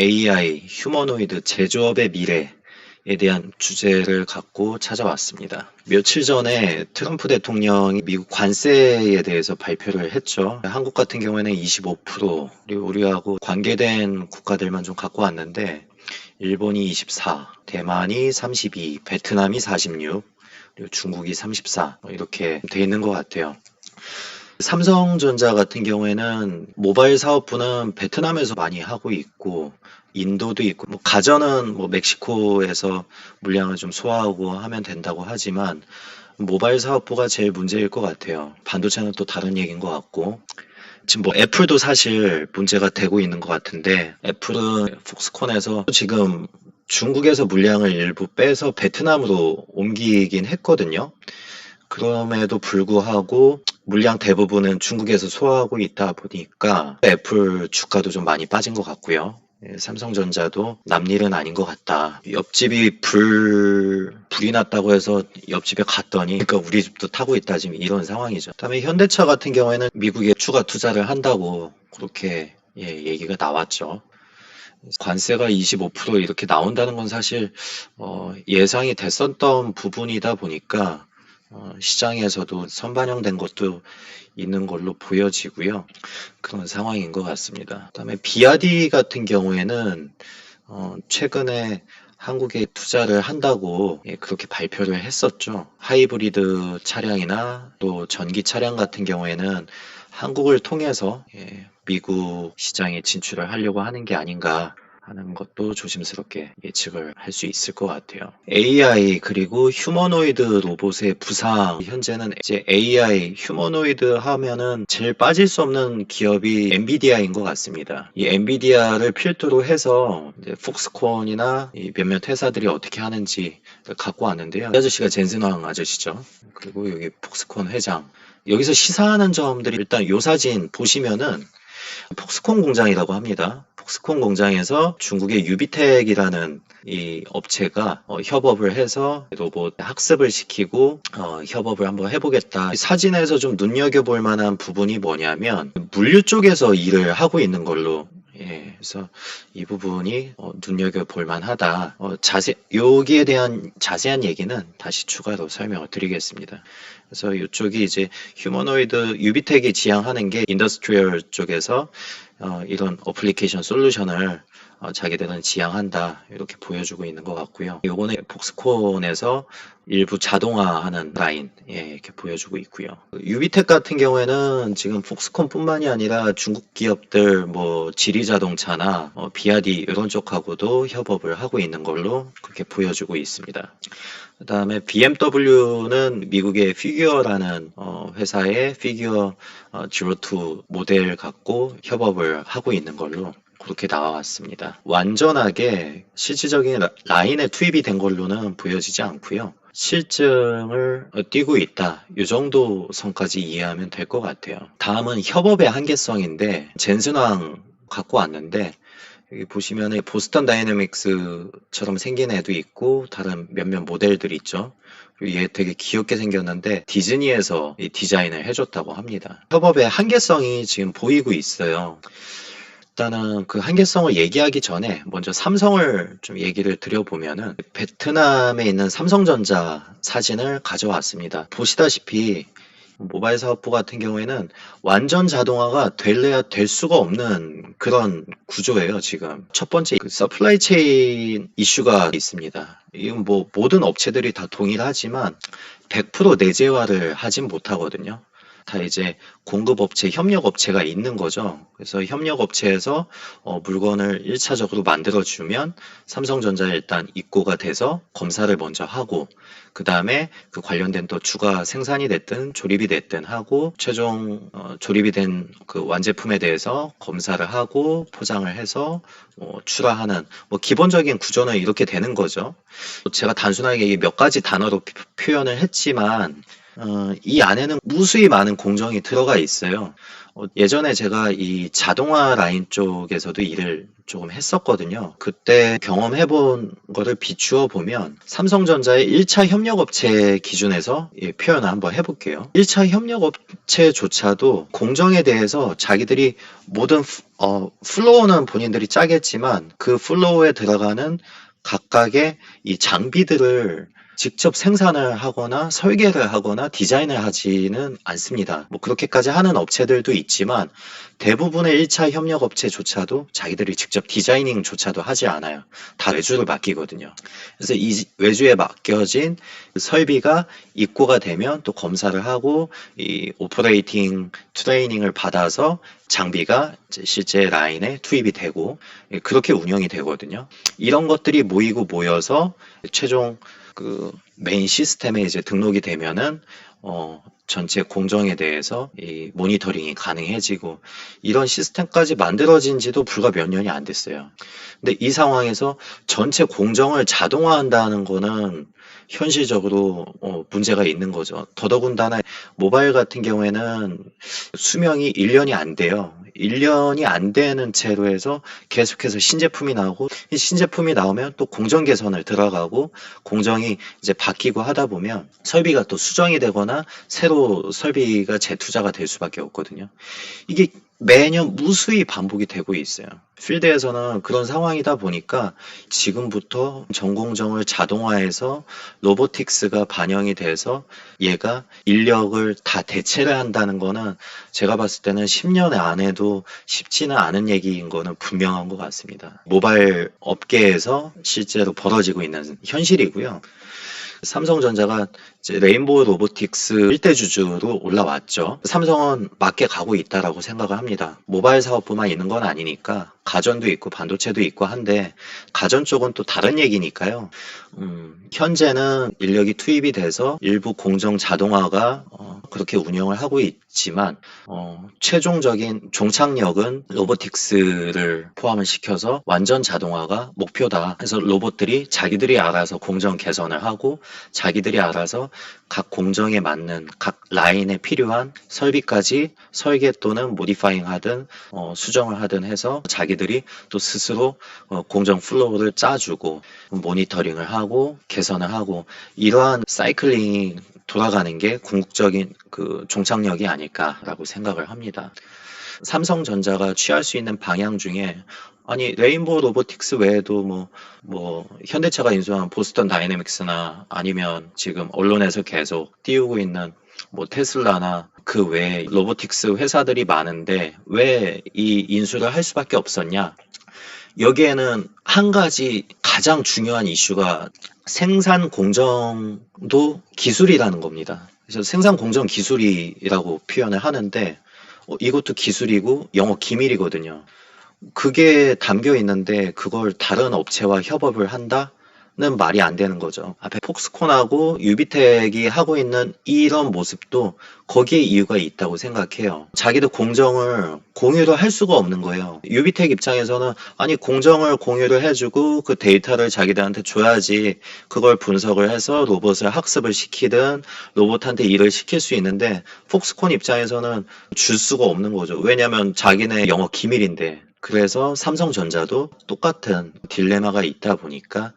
AI, 휴머노이드 제조업의 미래에 대한 주제를 갖고 찾아왔습니다. 며칠 전에 트럼프 대통령이 미국 관세에 대해서 발표를 했죠. 한국 같은 경우에는 25%, 그리고 우리하고 관계된 국가들만 좀 갖고 왔는데 일본이 24, 대만이 32, 베트남이 46, 그리고 중국이 34 이렇게 돼 있는 것 같아요. 삼성전자 같은 경우에는 모바일 사업부는 베트남에서 많이 하고 있고 인도도 있고 가전은 멕시코에서 물량을 좀 소화하고 하면 된다고 하지만 모바일 사업부가 제일 문제일 것 같아요. 반도체는 또 다른 얘기인 것 같고 지금 애플도 사실 문제가 되고 있는 것 같은데 애플은 폭스콘에서 지금 중국에서 물량을 일부 빼서 베트남으로 옮기긴 했거든요. 그럼에도 불구하고 물량 대부분은 중국에서 소화하고 있다 보니까 애플 주가도 좀 많이 빠진 것 같고요. 삼성전자도 남일은 아닌 것 같다. 옆집이 불이 났다고 해서 옆집에 갔더니 그러니까 우리 집도 타고 있다 지금 이런 상황이죠. 그다음에 현대차 같은 경우에는 미국에 추가 투자를 한다고 그렇게 얘기가 나왔죠. 관세가 25% 이렇게 나온다는 건 사실 예상이 됐었던 부분이다 보니까 시장에서도 선반영된 것도 있는 걸로 보여지고요. 그런 상황인 것 같습니다. 그다음에 비아디 같은 경우에는 최근에 한국에 투자를 한다고 그렇게 발표를 했었죠. 하이브리드 차량이나 또 전기 차량 같은 경우에는 한국을 통해서 미국 시장에 진출을 하려고 하는 게 아닌가 하는 것도 조심스럽게 예측을 할 수 있을 것 같아요. AI 그리고 휴머노이드 로봇의 부상 현재는 이제 AI 휴머노이드 하면은 제일 빠질 수 없는 기업이 엔비디아인 것 같습니다. 이 엔비디아를 필두로 해서 이제 폭스콘이나 이 몇몇 회사들이 어떻게 하는지 갖고 왔는데요. 이 아저씨가 젠슨 황 아저씨죠. 그리고 여기 폭스콘 회장. 여기서 시사하는 점들이 일단 요 사진 보시면은 폭스콘 공장이라고 합니다. 폭스콘 공장에서 중국의 유비텍이라는 이 업체가 협업을 해서 로봇 학습을 시키고 협업을 한번 해보겠다. 사진에서 좀 눈여겨볼 만한 부분이 뭐냐면 물류 쪽에서 일을 하고 있는 걸로 그래서 이 부분이 눈여겨볼 만하다. 여기에 대한 자세한 얘기는 다시 추가로 설명을 드리겠습니다. 그래서 이쪽이 이제 휴머노이드 유비텍이 지향하는 게 인더스트리얼 쪽에서 이런 어플리케이션 솔루션을 자기들은 지향한다 이렇게 보여주고 있는 것 같고요. 요거는 폭스콘에서 일부 자동화하는 라인 이렇게 보여주고 있고요. 유비텍 같은 경우에는 지금 폭스콘뿐만이 아니라 중국 기업들 지리자동차나 비아디 이런 쪽하고도 협업을 하고 있는 걸로 그렇게 보여주고 있습니다. 그 다음에 BMW는 미국의 피규어라는 회사의 피규어 제로2 모델 갖고 협업을 하고 있는 걸로 그렇게 나와왔습니다. 완전하게 실질적인 라인에 투입이 된 걸로는 보여지지 않고요. 실증을 띄고 있다. 이 정도 선까지 이해하면 될 것 같아요. 다음은 협업의 한계성인데 젠슨왕 갖고 왔는데 여기 보시면 보스턴 다이내믹스처럼 생긴 애도 있고 다른 몇몇 모델들이 있죠. 얘 되게 귀엽게 생겼는데 디즈니에서 이 디자인을 해줬다고 합니다. 협업의 한계성이 지금 보이고 있어요. 일단은 그 한계성을 얘기하기 전에 먼저 삼성을 좀 얘기를 드려보면은 베트남에 있는 삼성전자 사진을 가져왔습니다. 보시다시피 모바일 사업부 같은 경우에는 완전 자동화가 될래야 될 수가 없는 그런 구조예요, 지금. 첫 번째, 서플라이 체인 이슈가 있습니다. 이건 모든 업체들이 다 동일하지만 100% 내재화를 하진 못하거든요. 다 이제 공급업체, 협력업체가 있는 거죠. 그래서 협력업체에서 물건을 1차적으로 만들어주면 삼성전자에 일단 입고가 돼서 검사를 먼저 하고 그 다음에 그 관련된 또 추가 생산이 됐든 조립이 됐든 하고 최종 조립이 된 그 완제품에 대해서 검사를 하고 포장을 해서 출하하는 기본적인 구조는 이렇게 되는 거죠. 제가 단순하게 몇 가지 단어로 표현을 했지만 이 안에는 무수히 많은 공정이 들어가 있어요. 예전에 제가 이 자동화 라인 쪽에서도 일을 조금 했었거든요. 그때 경험해본 거를 비추어 보면 삼성전자의 1차 협력업체 기준에서 표현을 한번 해볼게요. 1차 협력업체조차도 공정에 대해서 자기들이 모든 플로우는 본인들이 짜겠지만 그 플로우에 들어가는 각각의 이 장비들을 직접 생산을 하거나 설계를 하거나 디자인을 하지는 않습니다. 뭐 그렇게까지 하는 업체들도 있지만 대부분의 1차 협력 업체조차도 자기들이 직접 디자이닝조차도 하지 않아요. 다 외주를 맡기거든요. 그래서 이 외주에 맡겨진 설비가 입고가 되면 또 검사를 하고 이 오퍼레이팅 트레이닝을 받아서 장비가 이제 실제 라인에 투입이 되고 그렇게 운영이 되거든요. 이런 것들이 모이고 모여서 최종 그 메인 시스템에 이제 등록이 되면은 전체 공정에 대해서 이 모니터링이 가능해지고 이런 시스템까지 만들어진 지도 불과 몇 년이 안 됐어요. 근데 이 상황에서 전체 공정을 자동화한다는 거는 현실적으로 문제가 있는 거죠. 더더군다나 모바일 같은 경우에는 수명이 1년이 안 돼요. 1년이 안 되는 채로 해서 계속해서 신제품이 나오고 이 신제품이 나오면 또 공정 개선을 들어가고 공정이 이제 바뀌고 하다 보면 설비가 또 수정이 되거나 새로 설비가 재투자가 될 수밖에 없거든요. 이게 매년 무수히 반복이 되고 있어요. 필드에서는 그런 상황이다 보니까 지금부터 전공정을 자동화해서 로보틱스가 반영이 돼서 얘가 인력을 다 대체를 한다는 거는 제가 봤을 때는 10년 안에도 쉽지는 않은 얘기인 거는 분명한 것 같습니다. 모바일 업계에서 실제로 벌어지고 있는 현실이고요. 삼성전자가 이제 레인보우 로보틱스 1대 주주로 올라왔죠. 삼성은 맞게 가고 있다라고 생각을 합니다. 모바일 사업부만 있는 건 아니니까 가전도 있고 반도체도 있고 한데 가전 쪽은 또 다른 얘기니까요. 현재는 인력이 투입이 돼서 일부 공정 자동화가 그렇게 운영을 하고 있지만 최종적인 종착역은 로보틱스를 포함을 시켜서 완전 자동화가 목표다. 그래서 로봇들이 자기들이 알아서 공정 개선을 하고 자기들이 알아서 각 공정에 맞는 각 라인에 필요한 설비까지 설계 또는 모디파잉 하든 수정을 하든 해서 자기들이 또 스스로 공정 플로우를 짜주고 모니터링을 하고 개선을 하고 이러한 사이클링이 돌아가는 게 궁극적인 그 종착역이 아닐까라고 생각을 합니다. 삼성전자가 취할 수 있는 방향 중에 아니 레인보우 로보틱스 외에도 뭐 현대차가 인수한 보스턴 다이내믹스나 아니면 지금 언론에서 계속 띄우고 있는 뭐 테슬라나 그 외에 로보틱스 회사들이 많은데 왜 이 인수를 할 수밖에 없었냐? 여기에는 한 가지 가장 중요한 이슈가 생산 공정도 기술이라는 겁니다. 그래서 생산 공정 기술이라고 표현을 하는데 이것도 기술이고 영업 기밀이거든요. 그게 담겨 있는데 그걸 다른 업체와 협업을 한다는 말이 안 되는 거죠. 앞에 폭스콘하고 유비텍이 하고 있는 이런 모습도 거기에 이유가 있다고 생각해요. 자기도 공정을 공유를 할 수가 없는 거예요. 유비텍 입장에서는 아니 공정을 공유를 해주고 그 데이터를 자기들한테 줘야지 그걸 분석을 해서 로봇을 학습을 시키든 로봇한테 일을 시킬 수 있는데 폭스콘 입장에서는 줄 수가 없는 거죠. 왜냐하면 자기네 영업 기밀인데. 그래서 삼성전자도 똑같은 딜레마가 있다 보니까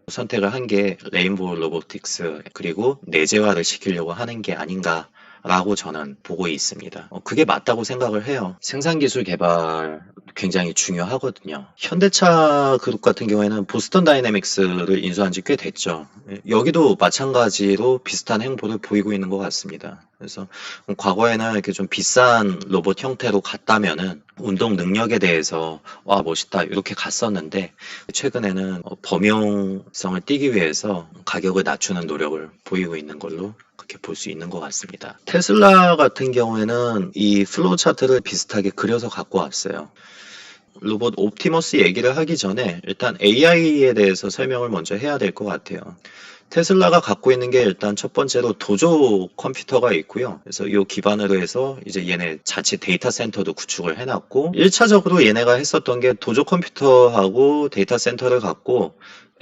선택을 한 게 레인보우 로보틱스 그리고 내재화를 시키려고 하는 게 아닌가라고 저는 보고 있습니다. 그게 맞다고 생각을 해요. 생산기술 개발 굉장히 중요하거든요. 현대차 그룹 같은 경우에는 보스턴 다이내믹스를 인수한 지 꽤 됐죠. 여기도 마찬가지로 비슷한 행보를 보이고 있는 것 같습니다. 그래서 과거에는 이렇게 좀 비싼 로봇 형태로 갔다면은 운동 능력에 대해서 와 멋있다 이렇게 갔었는데 최근에는 범용성을 띠기 위해서 가격을 낮추는 노력을 보이고 있는 걸로 그렇게 볼 수 있는 것 같습니다. 테슬라 같은 경우에는 이 플로우 차트를 비슷하게 그려서 갖고 왔어요. 로봇 옵티머스 얘기를 하기 전에 일단 AI에 대해서 설명을 먼저 해야 될 것 같아요. 테슬라가 갖고 있는 게 일단 첫 번째로 도조 컴퓨터가 있고요. 그래서 이 기반으로 해서 이제 얘네 자체 데이터 센터도 구축을 해놨고 1차적으로 얘네가 했었던 게 도조 컴퓨터하고 데이터 센터를 갖고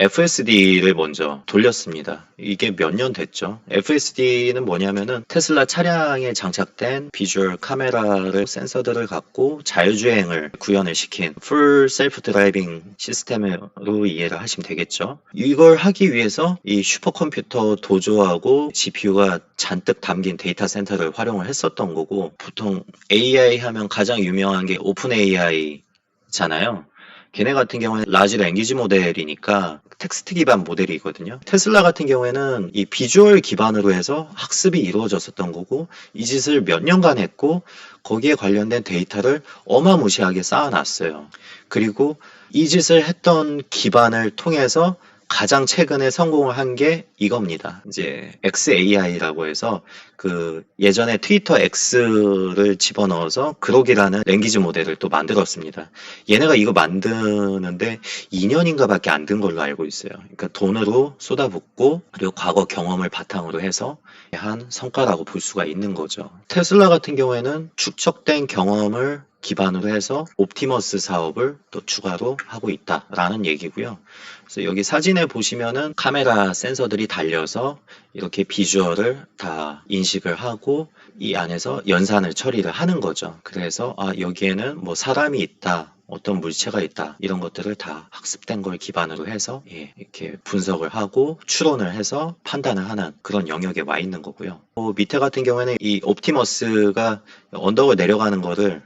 FSD를 먼저 돌렸습니다. 이게 몇 년 됐죠. FSD는 뭐냐면은 테슬라 차량에 장착된 비주얼 카메라를 센서들을 갖고 자율주행을 구현을 시킨 풀 셀프 드라이빙 시스템으로 이해를 하시면 되겠죠. 이걸 하기 위해서 이 슈퍼컴퓨터 도조하고 GPU가 잔뜩 담긴 데이터 센터를 활용을 했었던 거고, 보통 AI 하면 가장 유명한 게 오픈 AI잖아요. 걔네 같은 경우에는 라지 랭귀지 모델이니까 텍스트 기반 모델이거든요. 테슬라 같은 경우에는 이 비주얼 기반으로 해서 학습이 이루어졌었던 거고, 이 짓을 몇 년간 했고 거기에 관련된 데이터를 어마무시하게 쌓아놨어요. 그리고 이 짓을 했던 기반을 통해서 가장 최근에 성공을 한 게 이겁니다. 이제 XAI라고 해서 그 예전에 트위터 X를 집어넣어서 그록이라는 랭귀지 모델을 또 만들었습니다. 얘네가 이거 만드는데 2년인가 밖에 안 든 걸로 알고 있어요. 그러니까 돈으로 쏟아붓고 그리고 과거 경험을 바탕으로 해서 한 성과라고 볼 수가 있는 거죠. 테슬라 같은 경우에는 축적된 경험을 기반으로 해서 옵티머스 사업을 또 추가로 하고 있다라는 얘기고요. 그래서 여기 사진에 보시면은 카메라 센서들이 달려서 이렇게 비주얼을 다 인식을 하고 이 안에서 연산을 처리를 하는 거죠. 그래서 여기에는 뭐 사람이 있다, 어떤 물체가 있다, 이런 것들을 다 학습된 걸 기반으로 해서 이렇게 분석을 하고 추론을 해서 판단을 하는 그런 영역에 와 있는 거고요. 밑에 같은 경우에는 이 옵티머스가 언덕을 내려가는 거를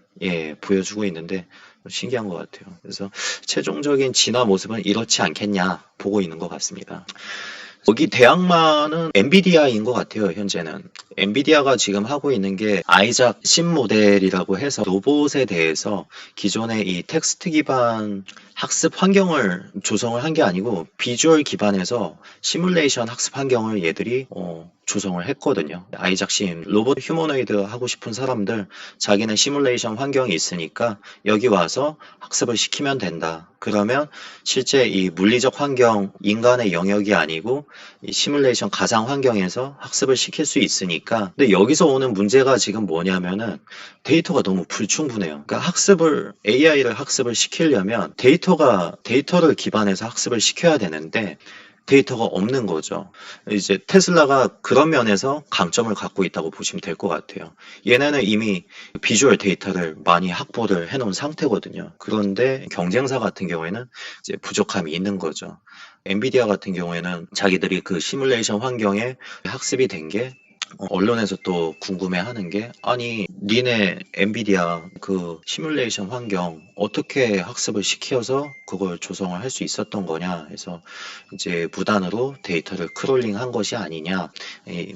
보여주고 있는데 신기한 것 같아요. 그래서 최종적인 진화 모습은 이렇지 않겠냐 보고 있는 것 같습니다. 여기 대항마는 엔비디아인 것 같아요. 현재는 엔비디아가 지금 하고 있는 게 아이작 심 모델이라고 해서 로봇에 대해서 기존의 이 텍스트 기반 학습 환경을 조성을 한 게 아니고 비주얼 기반에서 시뮬레이션 학습 환경을 얘들이 조성을 했거든요. 아이작 심 로봇 휴머노이드 하고 싶은 사람들 자기는 시뮬레이션 환경이 있으니까 여기 와서 학습을 시키면 된다. 그러면 실제 이 물리적 환경, 인간의 영역이 아니고 이 시뮬레이션 가상 환경에서 학습을 시킬 수 있으니까. 근데 여기서 오는 문제가 지금 뭐냐면은 데이터가 너무 불충분해요. 그러니까 AI를 학습을 시키려면 데이터를 기반해서 학습을 시켜야 되는데 데이터가 없는 거죠. 이제 테슬라가 그런 면에서 강점을 갖고 있다고 보시면 될 것 같아요. 얘네는 이미 비주얼 데이터를 많이 확보를 해놓은 상태거든요. 그런데 경쟁사 같은 경우에는 이제 부족함이 있는 거죠. 엔비디아 같은 경우에는 자기들이 그 시뮬레이션 환경에 학습이 된 게 언론에서 또 궁금해하는 게 아니 니네 엔비디아 그 시뮬레이션 환경 어떻게 학습을 시켜서 그걸 조성을 할 수 있었던 거냐 해서 이제 무단으로 데이터를 크롤링한 것이 아니냐,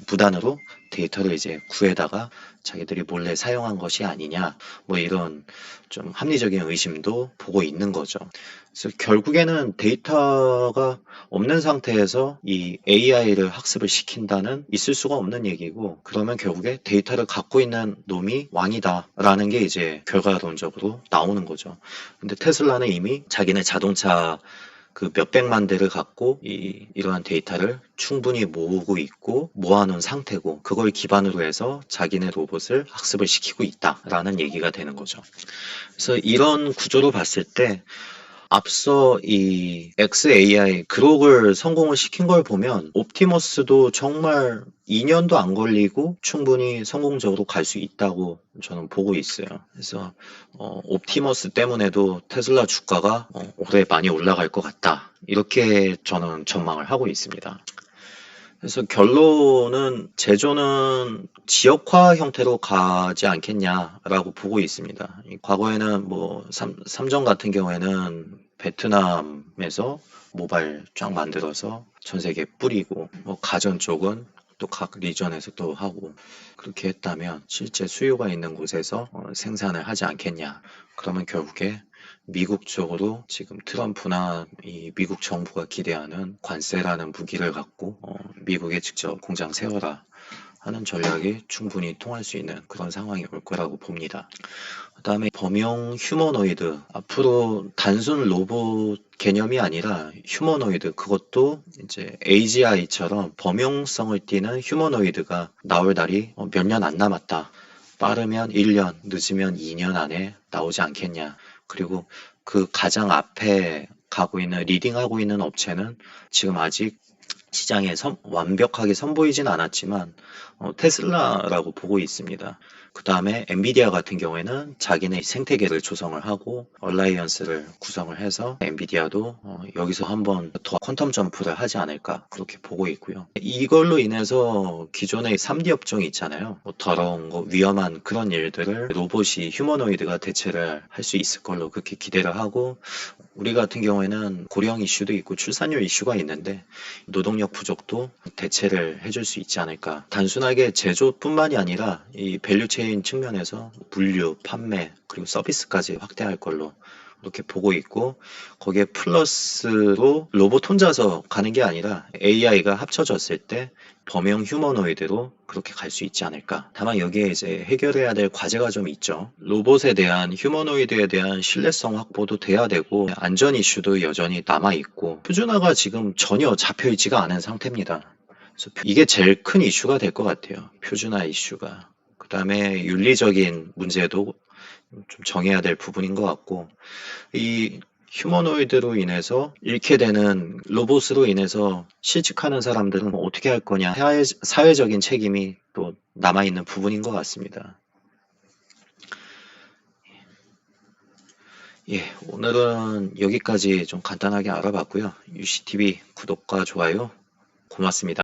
무단으로 데이터를 이제 구해다가 자기들이 몰래 사용한 것이 아니냐, 뭐 이런 좀 합리적인 의심도 보고 있는 거죠. 그래서 결국에는 데이터가 없는 상태에서 이 AI를 학습을 시킨다는 있을 수가 없는 얘기고, 그러면 결국에 데이터를 갖고 있는 놈이 왕이다라는 게 이제 결과론적으로 나오는 거죠. 근데 테슬라는 이미 자기네 자동차 그 몇백만 대를 갖고 이러한 데이터를 충분히 모으고 있고 모아놓은 상태고, 그걸 기반으로 해서 자기네 로봇을 학습을 시키고 있다라는 얘기가 되는 거죠. 그래서 이런 구조로 봤을 때 앞서 이 XAI 그록을 성공을 시킨 걸 보면 옵티머스도 정말 2년도 안 걸리고 충분히 성공적으로 갈 수 있다고 저는 보고 있어요. 그래서 옵티머스 때문에도 테슬라 주가가 올해 많이 올라갈 것 같다, 이렇게 저는 전망을 하고 있습니다. 그래서 결론은 제조는 지역화 형태로 가지 않겠냐라고 보고 있습니다. 과거에는 뭐 삼성 같은 경우에는 베트남에서 모바일 쫙 만들어서 전 세계에 뿌리고, 뭐 가전 쪽은 또 각 리전에서 또 하고, 그렇게 했다면 실제 수요가 있는 곳에서 생산을 하지 않겠냐. 그러면 결국에 미국 쪽으로 지금 트럼프나 이 미국 정부가 기대하는 관세라는 무기를 갖고 미국에 직접 공장 세워라 하는 전략이 충분히 통할 수 있는 그런 상황이 올 거라고 봅니다. 그 다음에 범용 휴머노이드, 앞으로 단순 로봇 개념이 아니라 휴머노이드, 그것도 이제 AGI처럼 범용성을 띠는 휴머노이드가 나올 날이 몇 년 안 남았다. 빠르면 1년, 늦으면 2년 안에 나오지 않겠냐. 그리고 그 가장 앞에 가고 있는, 리딩하고 있는 업체는 지금 아직 시장에 완벽하게 선보이진 않았지만 테슬라라고 보고 있습니다. 그 다음에 엔비디아 같은 경우에는 자기네 생태계를 조성을 하고 얼라이언스를 구성을 해서 엔비디아도 여기서 한번 더 퀀텀 점프를 하지 않을까 그렇게 보고 있고요. 이걸로 인해서 기존의 3D 업종이 있잖아요. 뭐 더러운 거, 위험한 그런 일들을 로봇이 휴머노이드가 대체를 할 수 있을 걸로 그렇게 기대를 하고, 우리 같은 경우에는 고령 이슈도 있고 출산율 이슈가 있는데 노동력 부족도 대체를 해줄 수 있지 않을까. 단순하게 제조뿐만이 아니라 이 밸류체인 측면에서 물류, 판매, 그리고 서비스까지 확대할 걸로 이렇게 보고 있고, 거기에 플러스로 로봇 혼자서 가는 게 아니라 AI가 합쳐졌을 때 범용 휴머노이드로 그렇게 갈 수 있지 않을까. 다만 여기에 이제 해결해야 될 과제가 좀 있죠. 로봇에 대한, 휴머노이드에 대한 신뢰성 확보도 돼야 되고 안전 이슈도 여전히 남아 있고 표준화가 지금 전혀 잡혀 있지가 않은 상태입니다. 그래서 이게 제일 큰 이슈가 될 것 같아요. 표준화 이슈가. 그 다음에 윤리적인 문제도 좀 정해야 될 부분인 것 같고, 이 휴머노이드로 인해서 잃게 되는, 로봇으로 인해서 실직하는 사람들은 어떻게 할 거냐, 사회적인 책임이 또 남아있는 부분인 것 같습니다. 예, 오늘은 여기까지 좀 간단하게 알아봤고요. UCTV 구독과 좋아요 고맙습니다.